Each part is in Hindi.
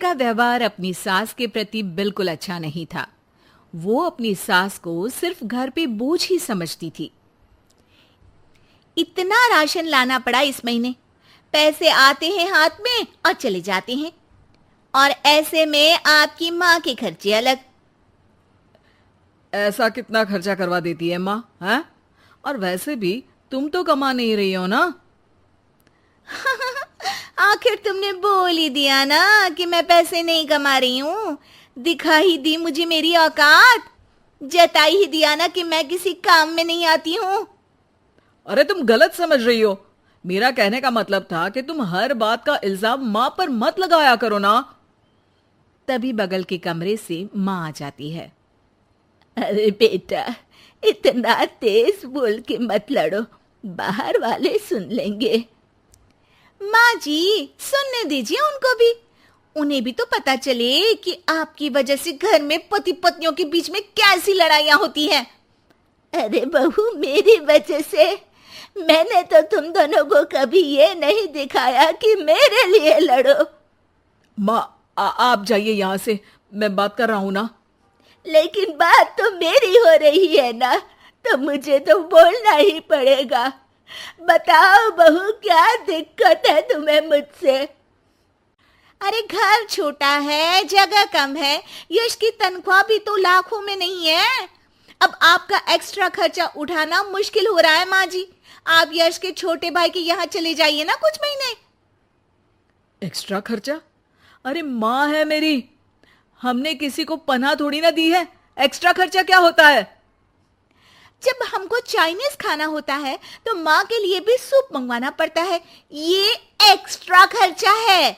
का व्यवहार अपनी सास के प्रति बिल्कुल अच्छा नहीं था। वो अपनी सास को सिर्फ घर पे बोझ ही समझती थी। इतना राशन लाना पड़ा इस महीने, पैसे आते हैं हाथ में और चले जाते हैं, और ऐसे में आपकी माँ के खर्चे अलग। ऐसा कितना खर्चा करवा देती है माँ, है? और वैसे भी तुम तो कमा नहीं रही हो ना। आखिर तुमने बोल ही दिया ना कि मैं पैसे नहीं कमा रही हूँ, दिखा ही दी मुझे मेरी औकात, जता ही दिया ना कि मैं किसी काम में नहीं आती हूँ। अरे तुम गलत समझ रही हो। मेरा कहने का मतलब था कि तुम हर बात का इल्जाम माँ पर मत लगाया करो ना। तभी बगल के कमरे से माँ आ जाती है। अरे बेटा, इतना तेज बोल के मत लड़ो, बाहर वाले सुन लेंगे। माँ जी, सुनने दीजिए उनको भी, उन्हें भी तो पता चले कि आपकी वजह से घर में पति पत्नियों के बीच में कैसी लड़ाइयाँ होती हैं। अरे बहू, मेरी वजह से? मैंने तो तुम दोनों को कभी ये नहीं दिखाया कि मेरे लिए लड़ो। माँ आप जाइए यहाँ से, मैं बात कर रहा हूँ ना। लेकिन बात तो मेरी हो रही है ना, तो मुझे तो बोलना ही पड़ेगा। बताओ बहू, क्या दिक्कत है तुम्हें मुझसे? अरे घर छोटा है, जगह कम है, यश की तनख्वाह भी तो लाखों में नहीं है। अब आपका एक्स्ट्रा खर्चा उठाना मुश्किल हो रहा है माँ जी। आप यश के छोटे भाई के यहाँ चले जाइए ना कुछ महीने। एक्स्ट्रा खर्चा? अरे माँ है मेरी, हमने किसी को पनाह थोड़ी ना दी है। एक्स्ट्रा खर्चा क्या होता है? जब हमको चाइनीज खाना होता है तो माँ के लिए भी सूप मंगवाना पड़ता है, ये एक्स्ट्रा खर्चा है।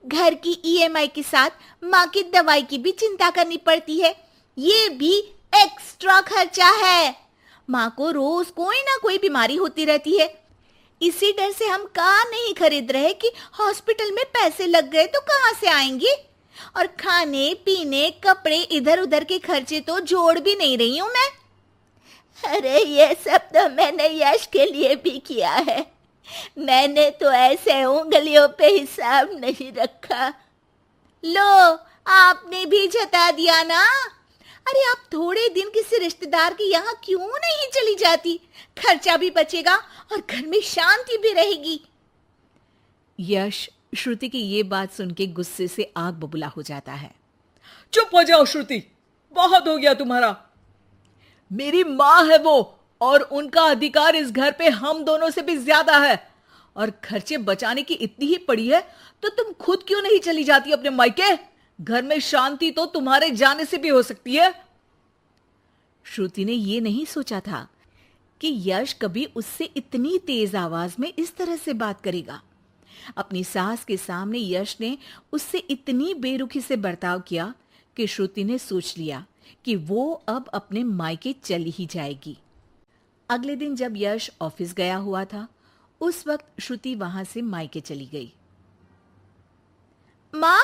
घर की ईएमआई के साथ माँ की दवाई की भी चिंता करनी पड़ती है, ये भी एक्स्ट्रा खर्चा है। माँ को रोज कोई ना कोई बीमारी होती रहती है, इसी डर से हम कार नहीं खरीद रहे कि हॉस्पिटल में पैसे लग गए तो कहाँ से आएंगे। और खाने पीने कपड़े इधर उधर के खर्चे तो जोड़ भी नहीं रही हूं मैं। अरे ये सब तो मैंने यश के लिए भी किया है, मैंने तो ऐसे उंगलियों पे हिसाब नहीं रखा। लो, आपने भी जता दिया ना। अरे आप थोड़े दिन किसी रिश्तेदार के यहाँ क्यों नहीं चली जाती, खर्चा भी बचेगा और घर में शांति भी रहेगी। यश श्रुति की ये बात सुन के गुस्से से आग बबूला हो जाता है। चुप हो जाओ श्रुति, बहुत हो गया तुम्हारा। मेरी माँ है वो, और उनका अधिकार इस घर पे हम दोनों से भी ज्यादा है। और खर्चे बचाने की इतनी ही पड़ी है तो तुम खुद क्यों नहीं चली जाती अपने मायके? घर में शांति तो तुम्हारे जाने से भी हो सकती है। श्रुति ने ये नहीं सोचा था कि यश कभी उससे इतनी तेज आवाज में इस तरह से बात करेगा। अपनी सास के सामने यश ने उससे इतनी बेरुखी से बर्ताव किया कि श्रुति ने सोच लिया कि वो अब अपने मायके चली ही जाएगी। अगले दिन जब यश ऑफिस गया हुआ था, उस वक्त श्रुति वहां से मायके चली गई। माँ,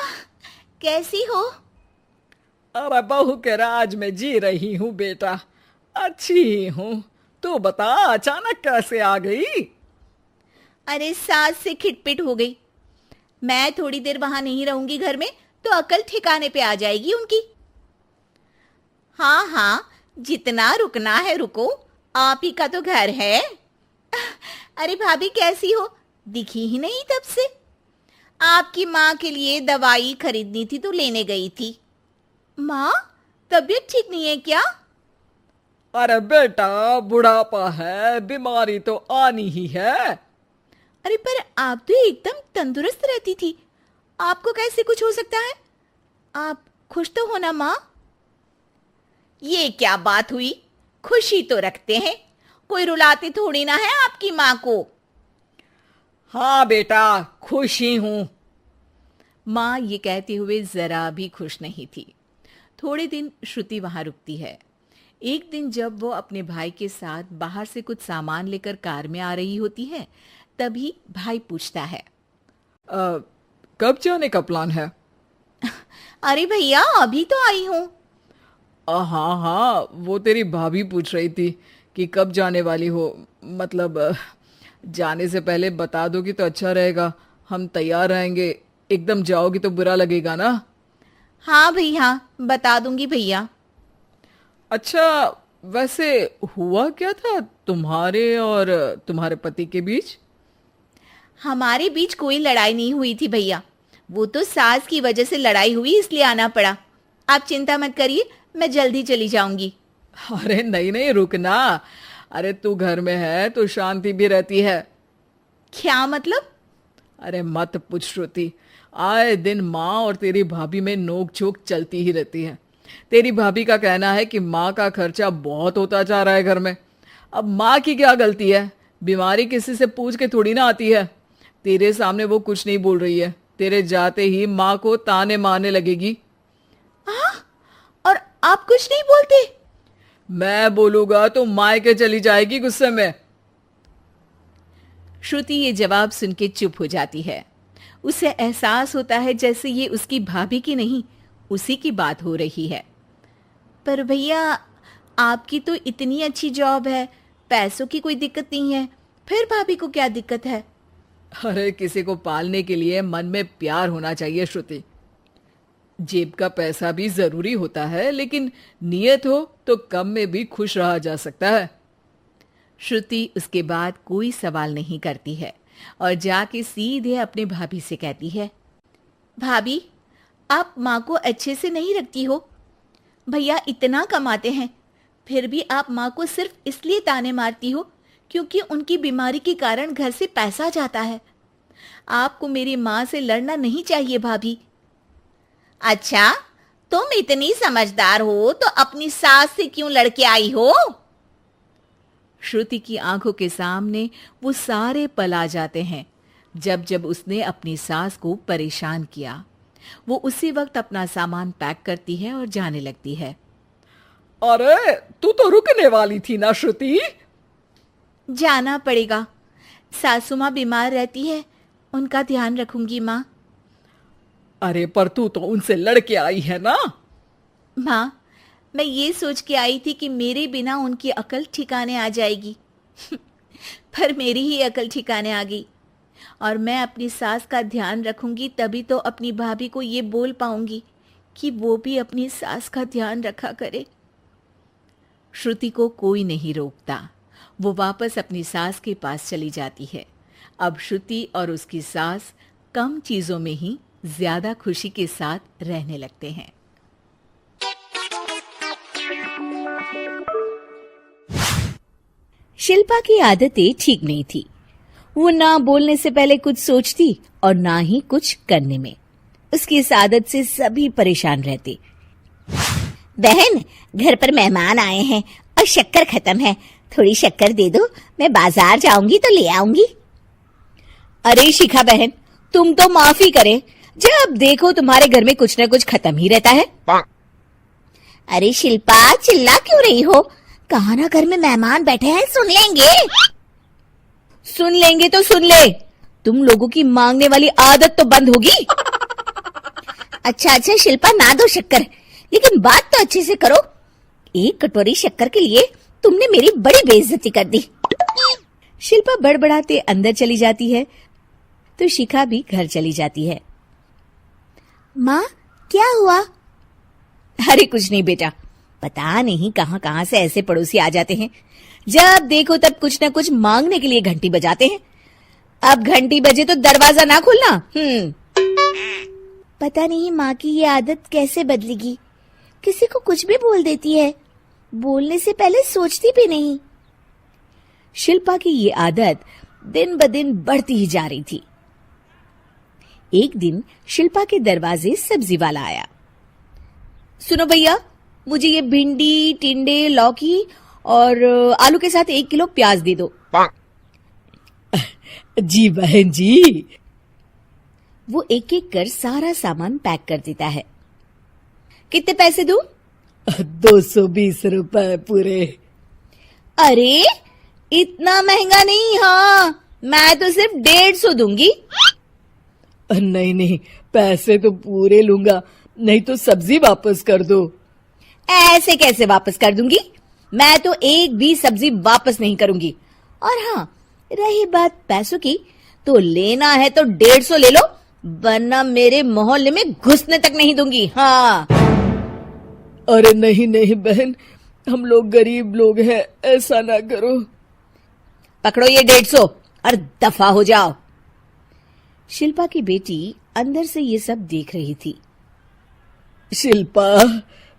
कैसी हो? अरे बहू के राज में जी रही हूँ बेटा, अच्छी ही हूँ। तू बता, अचानक कैसे आ गई? अरे सास से खिटपिट हो गई। मैं थोड़ी देर वहां नहीं रहूंगी घर में तो अकल ठिकाने पे आ जाएगी उनकी। हाँ हाँ, जितना रुकना है रुको, आप ही का तो घर है। अरे भाभी कैसी हो, दिखी ही नहीं तब से। आपकी माँ के लिए दवाई खरीदनी थी तो लेने गई थी। माँ, तबीयत ठीक नहीं है क्या? अरे बेटा, बुढ़ापा है, बीमारी तो आनी ही है। अरे पर आप तो एकदम तंदुरुस्त रहती थी, आपको कैसे कुछ हो सकता है? आप खुश तो हो ना माँ? ये क्या बात हुई, खुशी तो रखते हैं, कोई रुलाते थोड़ी ना है आपकी माँ को। हाँ बेटा, खुश ही हूं। माँ ये कहते हुए जरा भी खुश नहीं थी। थोड़े दिन श्रुति वहां रुकती है। एक दिन जब वो अपने भाई के साथ बाहर से कुछ सामान लेकर कार में आ रही होती है, तभी भाई पूछता है, कब जाने का प्लान है? अरे भैया, अभी तो आई हूँ। हाँ हाँ, वो तेरी भाभी पूछ रही थी कि कब जाने वाली हो। मतलब जाने से पहले बता दो कि तो अच्छा रहेगा, हम तैयार रहेंगे। एकदम जाओगी तो बुरा लगेगा ना। हाँ भैया, बता दूंगी भैया। अच्छा, वैसे हुआ क्या था तुम्हारे और तुम्हारे पति के बीच? हमारे बीच कोई लड़ाई नहीं हुई थी भैया, वो तो सास की वजह से लड़ाई हुई, इसलिए आना पड़ा। आप चिंता मत करिए, मैं जल्दी चली जाऊंगी। अरे नहीं नहीं, रुकना। अरे तू घर में है तो शांति भी रहती है। क्या मतलब? अरे मत पूछ श्रुति, आए दिन माँ और तेरी भाभी में नोक झोंक चलती ही रहती है। तेरी भाभी का कहना है कि माँ का खर्चा बहुत होता जा रहा है घर में। अब माँ की क्या गलती है? बीमारी किसी से पूछ के थोड़ी ना आती है। तेरे सामने वो कुछ नहीं बोल रही है, तेरे जाते ही माँ को ताने मारने लगेगी। और आप कुछ नहीं बोलते? मैं बोलूंगा तो मायके चली जाएगी गुस्से में। श्रुति ये जवाब सुन के चुप हो जाती है। उसे एहसास होता है जैसे ये उसकी भाभी की नहीं, उसी की बात हो रही है। पर भैया, आपकी तो इतनी अच्छी जॉब है, पैसों की कोई दिक्कत नहीं है, फिर भाभी को क्या दिक्कत है? अरे किसी को पालने के लिए मन में प्यार होना चाहिए श्रुति। जेब का पैसा भी जरूरी होता है, लेकिन नियत हो तो कम में भी खुश रहा जा सकता है। श्रुति उसके बाद कोई सवाल नहीं करती है और जाके सीधे अपने भाभी से कहती है, भाभी, आप माँ को अच्छे से नहीं रखती हो। भैया इतना कमाते हैं, फिर भी आप माँ को सिर्फ इसलिए ताने मारती हो क्योंकि उनकी बीमारी के कारण घर से पैसा जाता है। आपको मेरी माँ से लड़ना नहीं चाहिए भाभी। अच्छा, तुम इतनी समझदार हो तो अपनी सास से क्यों लड़के आई हो? श्रुति की आंखों के सामने वो सारे पल आ जाते हैं जब जब उसने अपनी सास को परेशान किया। वो उसी वक्त अपना सामान पैक करती है और जाने लगती है। अरे तू तो रुकने वाली थी ना श्रुति? जाना पड़ेगा, सासू माँ बीमार रहती है, उनका ध्यान रखूंगी माँ। अरे पर तू तो उनसे लड़के आई है ना। माँ, मैं ये सोच के आई थी कि मेरे बिना उनकी अकल ठिकाने आ जाएगी पर मेरी ही अकल ठिकाने आ गई, और मैं अपनी सास का ध्यान रखूंगी तभी तो अपनी भाभी को ये बोल पाऊंगी कि वो भी अपनी सास का ध्यान रखा करे। श्रुति को कोई नहीं रोकता। वो वापस अपनी सास के पास चली जाती है। अब श्रुति और उसकी सास कम चीजों में ही ज्यादा खुशी के साथ रहने लगते हैं। शिल्पा की आदतें ठीक नहीं थी। वो ना बोलने से पहले कुछ सोचती और ना ही कुछ करने में। उसकी इस आदत से सभी परेशान रहते। बहन, घर पर मेहमान आए हैं और शक्कर खत्म है, थोड़ी शक्कर दे दो, मैं बाजार जाऊंगी तो ले आऊंगी। अरे शिखा बहन, तुम तो माफी करे, जब देखो तुम्हारे घर में कुछ न कुछ खत्म ही रहता है। अरे शिल्पा, चिल्ला क्यों रही हो? कहा ना घर में मेहमान बैठे हैं, सुन लेंगे। सुन लेंगे तो सुन ले, तुम लोगों की मांगने वाली आदत तो बंद होगी। अच्छा शिल्पा, ना दो शक्कर, लेकिन बात तो अच्छे से करो। एक कटोरी शक्कर के लिए तुमने मेरी बड़ी बेइज्जती कर दी। शिल्पा बड़बड़ाते अंदर चली जाती है तो शिखा भी घर चली जाती है। माँ, क्या हुआ? अरे कुछ नहीं बेटा, पता नहीं कहां कहां से ऐसे पड़ोसी आ जाते हैं, जब देखो तब कुछ न कुछ मांगने के लिए घंटी बजाते हैं। अब घंटी बजे तो दरवाजा ना खोलना। पता नहीं माँ की ये आदत कैसे बदलेगी, किसी को कुछ भी बोल देती है, बोलने से पहले सोचती भी नहीं। शिल्पा की ये आदत दिन ब दिन बढ़ती ही जा रही थी। एक दिन शिल्पा के दरवाजे सब्जी वाला आया। सुनो भैया, मुझे ये भिंडी, टिंडे, लौकी और आलू के साथ 1 किलो प्याज दे दो। जी बहन जी। वो एक एक कर सारा सामान पैक कर देता है। कितने पैसे दूं? 220 रुपए पूरे। अरे इतना महंगा नहीं, हाँ मैं तो सिर्फ 150 दूंगी। नहीं नहीं, पैसे तो पूरे लूंगा, नहीं तो सब्जी वापस कर दो। ऐसे कैसे वापस कर दूंगी? मैं तो एक भी सब्जी वापस नहीं करूंगी। और हाँ, रही बात पैसों की, तो लेना है तो 150 ले लो, वरना मेरे मोहल्ले में घुसने तक नहीं दूंगी। हाँ। अरे नहीं नहीं बहन, हम लोग गरीब लोग हैं, ऐसा ना करो। पकड़ो ये 150 और दफा हो जाओ। शिल्पा की बेटी अंदर से ये सब देख रही थी। शिल्पा,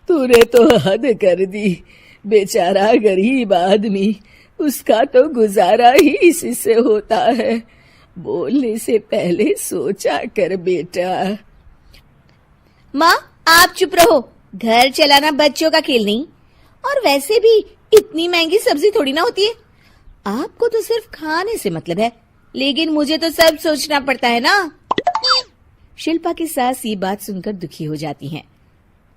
तूने तो हद कर दी। बेचारा गरीब आदमी, उसका तो गुजारा ही इसी से होता है। बोलने से पहले सोचा कर बेटा। माँ आप चुप रहो, घर चलाना बच्चों का खेल नहीं। और वैसे भी इतनी महंगी सब्जी थोड़ी ना होती है। आपको तो सिर्फ खाने से मतलब है, लेकिन मुझे तो सब सोचना पड़ता है ना। शिल्पा की सास ये बात सुनकर दुखी हो जाती हैं।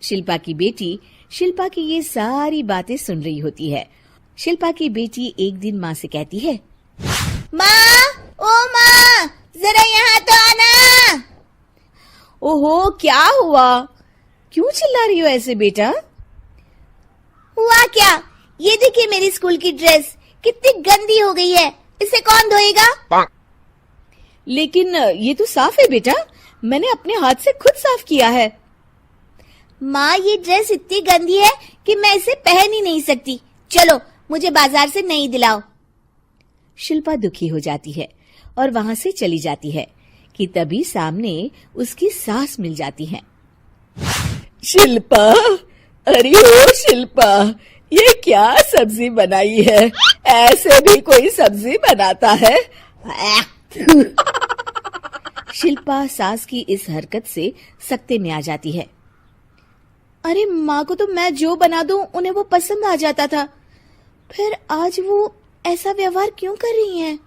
शिल्पा की बेटी शिल्पा की ये सारी बातें सुन रही होती है। शिल्पा की बेटी एक दिन माँ से कहती है, माँ, ओ माँ, जरा यहाँ तो आना। ओहो, क्या हुआ? क्यों चिल्ला रही हो ऐसे बेटा? हुआ क्या? ये देखिए मेरी स्कूल की ड्रेस कितनी गंदी हो गई है, इसे कौन धोएगा? लेकिन ये तो साफ है बेटा, मैंने अपने हाथ से खुद साफ किया है। माँ ये ड्रेस इतनी गंदी है कि मैं इसे पहन ही नहीं सकती। चलो मुझे बाजार से नई दिलाओ। शिल्पा दुखी हो जाती है और वहां से चली जाती है कि तभी सामने उसकी सास मिल जाती है। शिल्पा, अरे ओ शिल्पा, ये क्या सब्जी बनाई है? ऐसे भी कोई सब्जी बनाता है? शिल्पा सास की इस हरकत से सख्ते में आ जाती है। अरे माँ को तो मैं जो बना दूं उन्हें वो पसंद आ जाता था, फिर आज वो ऐसा व्यवहार क्यों कर रही हैं?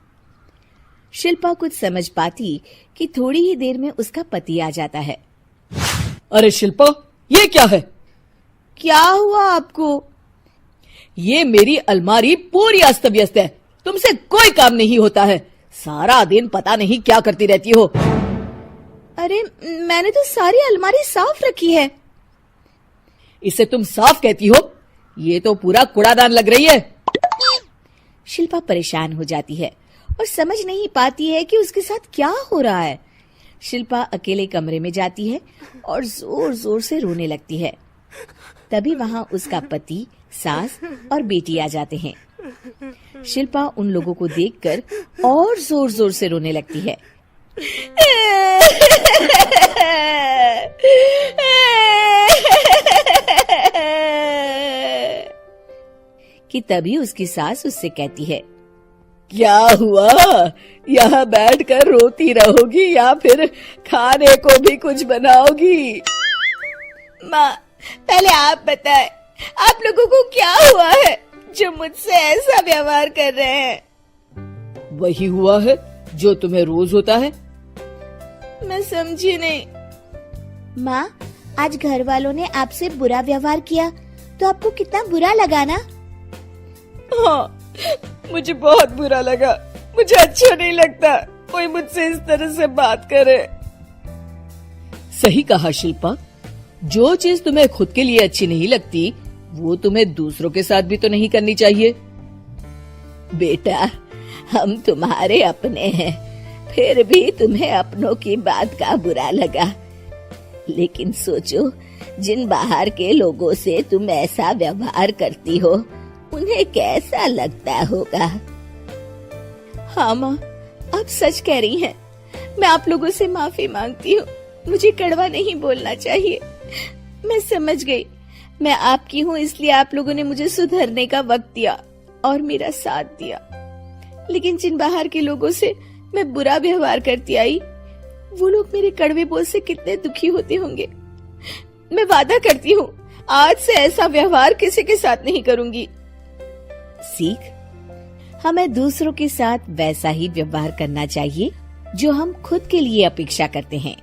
शिल्पा कुछ समझ पाती कि थोड़ी ही देर में उसका पति आ जाता है। अरे शिल्पा, ये क्या है? क्या हुआ आपको? ये मेरी अलमारी पूरी अस्त व्यस्त है, तुमसे कोई काम नहीं होता है। सारा दिन पता नहीं क्या करती रहती हो। अरे मैंने तो सारी अलमारी साफ रखी है। इसे तुम साफ कहती हो? ये तो पूरा कूड़ादान लग रही है। शिल्पा परेशान हो जाती है और समझ नहीं पाती है कि उसके साथ क्या हो रहा है। शिल्पा अकेले कमरे में जाती है और जोर जोर से रोने लगती है। तभी वहां उसका पति, सास और बेटी आ जाते हैं। शिल्पा उन लोगों को देखकर और जोर जोर से रोने लगती है। कि तभी उसकी सास उससे कहती है, क्या हुआ? यहाँ बैठकर रोती रहोगी या फिर खाने को भी कुछ बनाओगी? माँ, पहले आप बताएं, आप लोगों को क्या हुआ है जो मुझसे ऐसा व्यवहार कर रहे हैं? वही हुआ है जो तुम्हें रोज होता है। मैं समझी नहीं। माँ, आज घर वालों ने आपसे बुरा व्यवहार किया तो आपको कितना बुरा लगा ना? हाँ, मुझे बहुत बुरा लगा। मुझे अच्छा नहीं लगता कोई मुझसे इस तरह से बात करे। सही कहा शिल्पा, जो चीज तुम्हें खुद के लिए अच्छी नहीं लगती वो तुम्हें दूसरों के साथ भी तो नहीं करनी चाहिए। बेटा, हम तुम्हारे अपने हैं, फिर भी तुम्हें अपनों की बात का बुरा लगा। लेकिन सोचो, जिन बाहर के लोगों से तुम ऐसा व्यवहार करती हो उन्हें कैसा लगता होगा। हाँ माँ, आप सच कह रही हैं। मैं आप लोगों से माफी मांगती हूँ, मुझे कड़वा नहीं बोलना चाहिए। मैं समझ गई, मैं आपकी हूँ इसलिए आप लोगों ने मुझे सुधरने का वक्त दिया और मेरा साथ दिया। लेकिन जिन बाहर के लोगों से मैं बुरा व्यवहार करती आई, वो लोग मेरे कड़वे बोल से कितने दुखी होते होंगे। मैं वादा करती हूँ आज से ऐसा व्यवहार किसी के साथ नहीं करूंगी। सीख, हमें दूसरों के साथ वैसा ही व्यवहार करना चाहिए जो हम खुद के लिए अपेक्षा करते हैं।